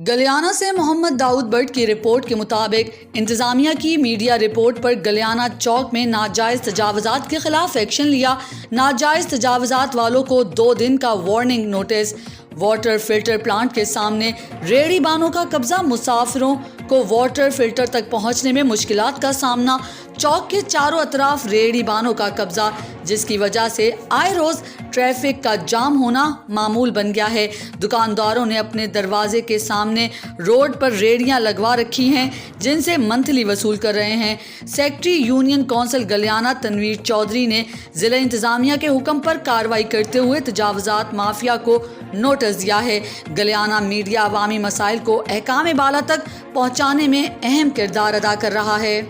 گلیانہ سے محمد داؤد بٹ کی رپورٹ کے مطابق انتظامیہ کی میڈیا رپورٹ پر گلیانہ چوک میں ناجائز تجاوزات کے خلاف ایکشن لیا۔ ناجائز تجاوزات والوں کو 2 دن کا warning notice. Water filter plant کے سامنے ریڑھی بانوں کا قبضہ، مسافروں کو واٹر فلٹر تک پہنچنے میں مشکلات کا سامنا۔ چوک کے چاروں اطراف ریڑھی بانوں کا قبضہ، جس کی وجہ سے آئے روز ٹریفک کا جام ہونا معمول بن گیا ہے۔ دکانداروں نے اپنے دروازے کے سامنے روڈ پر ریڑھیاں لگوا رکھی ہیں، جن سے منتھلی وصول کر رہے ہیں۔ Secretary union council Galiana Tanveer Chaudhry نے ضلع انتظامیہ کے حکم پر کارروائی کرتے ہوئے تجاوزات مافیا کو نوٹس دیا ہے۔ گلیانہ میڈیا عوامی مسائل کو احکام بالا تک پہنچانے میں اہم کردار ادا کر رہا ہے۔